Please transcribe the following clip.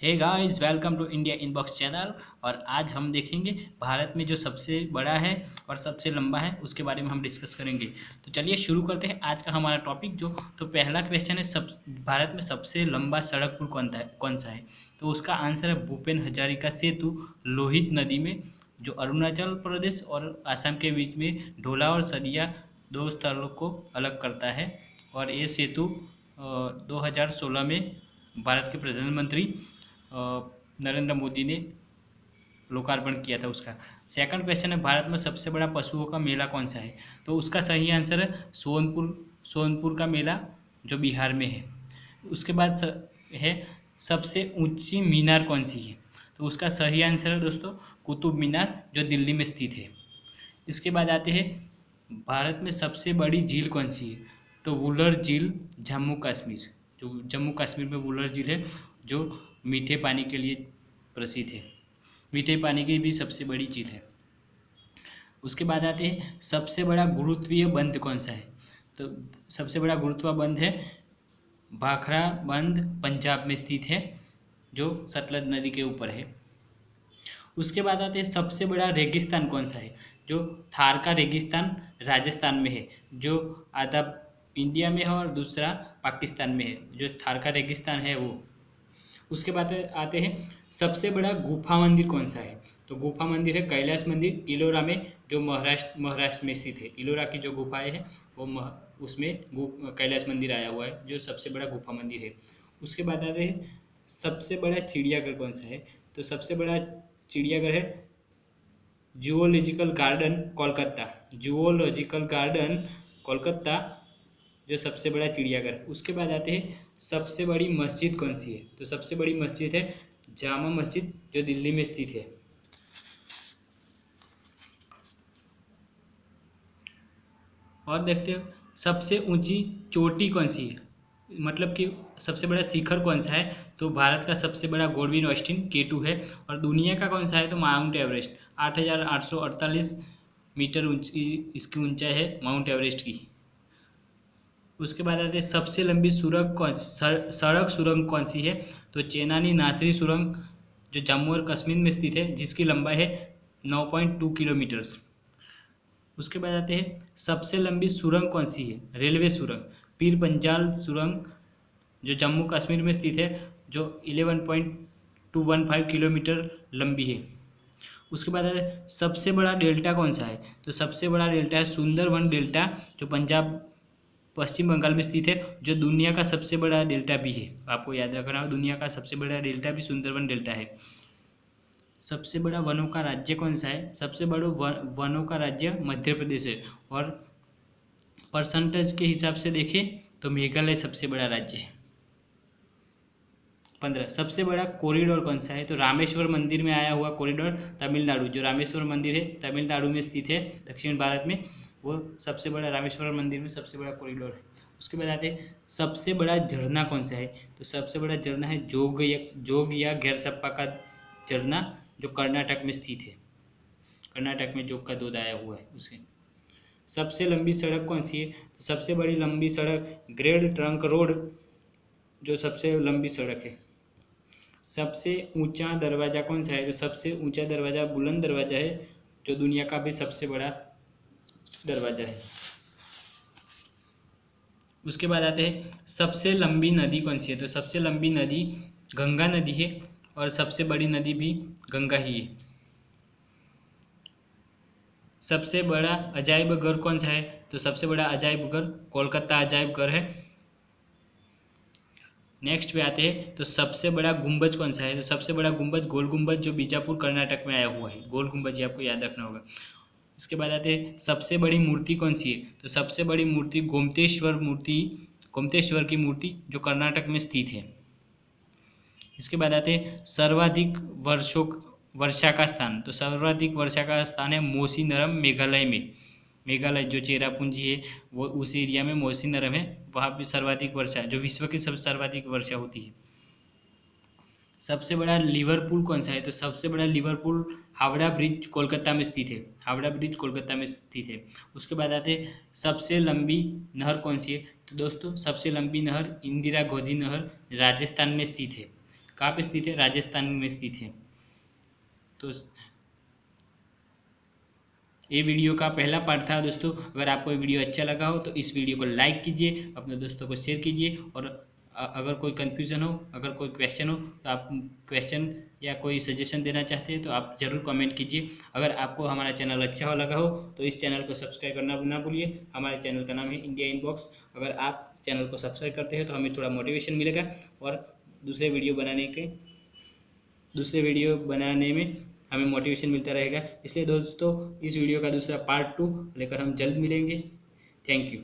Hey guys, welcome to India inbox channel. और आज हम देखेंगे भारत में जो सबसे बड़ा है और सबसे लंबा है उसके बारे में हम डिस्कस करेंगे। तो चलिए शुरू करते हैं आज का हमारा टॉपिक। तो पहला क्वेश्चन है, सब भारत में सबसे लंबा सड़क पुल कौन सा है। तो उसका आंसर है भूपेन हजारिका सेतु, लोहित नदी में, जो अरुणाचल प्रदेश और असम के बीच में ढोला और सदिया दो स्थलों को अलग करता है। और ये सेतु 2016 में भारत के प्रधानमंत्री नरेंद्र मोदी ने लोकार्पण किया था उसका। सेकंड क्वेश्चन है, भारत में सबसे बड़ा पशुओं का मेला कौन सा है। तो उसका सही आंसर है सोनपुर का मेला, जो बिहार में है। उसके बाद है सबसे ऊंची मीनार कौन सी है। तो उसका सही आंसर है दोस्तों कुतुब मीनार, जो दिल्ली में स्थित है। इसके बाद आते हैं, भारत में सबसे बड़ी झील कौन सी है। तो वुलर झील, जम्मू कश्मीर, जो जम्मू कश्मीर में वुलर झील है, जो मीठे पानी के लिए प्रसिद्ध है। मीठे पानी की भी सबसे बड़ी झील है। उसके बाद आते हैं, सबसे बड़ा गुरुत्वीय बंध कौन सा है। तो सबसे बड़ा गुरुत्वा बंध है भाखड़ा बंध, पंजाब में स्थित है, जो सतलज नदी के ऊपर है। उसके बाद आते हैं, सबसे बड़ा रेगिस्तान कौन सा है। जो थार का रेगिस्तान राजस्थान में है, जो आधा इंडिया में है और दूसरा पाकिस्तान में है, जो थार का रेगिस्तान है वो। उसके बाद आते हैं, सबसे बड़ा गुफा मंदिर कौन सा है। तो गुफा मंदिर है कैलाश मंदिर, इलोरा में, जो महाराष्ट्र में स्थित है। इलोरा की जो गुफाएं हैं वो उसमें कैलाश मंदिर आया हुआ है, जो सबसे बड़ा गुफा मंदिर है। उसके बाद आते हैं, सबसे बड़ा चिड़ियाघर कौन सा है। तो सबसे बड़ा चिड़ियाघर है zoological garden Kolkata, zoological garden Kolkata, जो सबसे बड़ा चिड़ियाघर। उसके बाद आते हैं, सबसे बड़ी मस्जिद कौन सी है। तो सबसे बड़ी मस्जिद है जामा मस्जिद, जो दिल्ली में स्थित है। और देखते हो, सबसे ऊंची चोटी कौन सी है, मतलब कि सबसे बड़ा शिखर कौन सा है। तो भारत का सबसे बड़ा गॉडविन ऑस्टिन K2 है। और दुनिया का कौन सा है, तो माउंट एवरेस्ट, 8,848 मीटर ऊंची इसकी ऊंचाई है माउंट एवरेस्ट की। उसके बाद आते हैं, सबसे लंबी सड़क सुरंग कौन सी है। तो चेनानी नासरी सुरंग, जो जम्मू और कश्मीर में स्थित है, जिसकी लंबाई है 9.2 किलोमीटर्स। उसके बाद आते हैं, सबसे लंबी सुरंग कौन सी है, रेलवे सुरंग, पीर पंजाल सुरंग, जो जम्मू कश्मीर में स्थित है, जो 11.215 किलोमीटर लंबी है। उसके बाद आते हैं, सबसे बड़ा डेल्टा कौन सा है। तो सबसे बड़ा डेल्टा है सुंदरबन डेल्टा, जो पंजाब पश्चिम बंगाल में स्थित है, जो दुनिया का सबसे बड़ा डेल्टा भी है। आपको याद रखना, दुनिया का सबसे बड़ा डेल्टा भी सुंदरबन डेल्टा है। सबसे बड़ा वनों का राज्य कौन सा है। सबसे बड़ा वनों का राज्य मध्य प्रदेश है। और परसेंटेज के हिसाब से देखें तो मेघालय सबसे बड़ा राज्य है, 15। सबसे बड़ा कॉरिडोर कौन सा है। तो रामेश्वर मंदिर में आया हुआ कॉरिडोर, तमिलनाडु, जो रामेश्वर मंदिर है तमिलनाडु में स्थित है, दक्षिण भारत में, वो सबसे बड़ा रामेश्वर मंदिर में सबसे बड़ा कॉरिडोर है। उसके बाद आते हैं, सबसे बड़ा झरना कौन सा है। तो सबसे बड़ा झरना है जोग या गैरसप्पा का झरना, जो कर्नाटक में स्थित है। कर्नाटक में जोग का दूध आया हुआ है उसे। सबसे लंबी सड़क कौन सी है। तो सबसे बड़ी लंबी सड़क ग्रेट ट्रंक रोड, जो सबसे लंबी सड़क है। सबसे ऊंचा दरवाज़ा कौन सा है। तो सबसे ऊंचा दरवाज़ा बुलंद दरवाज़ा है, जो दुनिया का भी सबसे बड़ा दरवाज़ा है। उसके बाद आते हैं, सबसे लंबी नदी कौन सी है। तो सबसे लंबी नदी गंगा नदी है, और सबसे बड़ी नदी भी गंगा ही है। सबसे बड़ा अजायब घर कौन सा है। तो सबसे बड़ा अजायब घर कोलकाता अजायब घर है। नेक्स्ट पे आते हैं, तो सबसे बड़ा गुंबज कौन सा है। तो सबसे बड़ा गुंबज गोल गुंबज, जो बीजापुर कर्नाटक में आया हुआ है, गोल गुंबज, ये आपको याद रखना होगा। इसके बाद आते हैं, सबसे बड़ी मूर्ति कौन सी है। तो सबसे बड़ी मूर्ति गोमतेश्वर की मूर्ति, जो कर्नाटक में स्थित है। इसके बाद आते हैं, सर्वाधिक वर्षा का स्थान। तो सर्वाधिक वर्षा का स्थान है मौसीनरम, मेघालय में। मेघालय जो चेरापूंजी है, वो उस एरिया में मौसीनरम है, वहाँ पे सर्वाधिक वर्षा, जो विश्व की सर्वाधिक वर्षा होती है। सबसे बड़ा लिवरपूल कौन सा है। तो सबसे बड़ा लिवरपूल हावड़ा ब्रिज कोलकाता में स्थित है, हावड़ा ब्रिज कोलकाता में स्थित है। उसके बाद आते हैं, सबसे लंबी नहर कौन सी है। तो दोस्तों, सबसे लंबी नहर इंदिरा गोदी नहर राजस्थान में स्थित है। कहाँ पे स्थित है? राजस्थान में स्थित है। तो ये वीडियो का पहला पार्ट था दोस्तों। अगर आपको ये वीडियो अच्छा लगा हो तो इस वीडियो को लाइक कीजिए, अपने दोस्तों को शेयर कीजिए, और अगर कोई कन्फ्यूज़न हो, अगर कोई क्वेश्चन हो तो आप क्वेश्चन या कोई सजेशन देना चाहते हैं तो आप ज़रूर कमेंट कीजिए। अगर आपको हमारा चैनल अच्छा लगा हो तो इस चैनल को सब्सक्राइब करना ना भूलिए। हमारे चैनल का नाम है इंडिया इनबॉक्स। अगर आप चैनल को सब्सक्राइब करते हैं तो हमें थोड़ा मोटिवेशन मिलेगा और दूसरे वीडियो बनाने में हमें मोटिवेशन मिलता रहेगा। इसलिए दोस्तों इस वीडियो का दूसरा पार्ट 2 लेकर हम जल्द मिलेंगे। Thank you.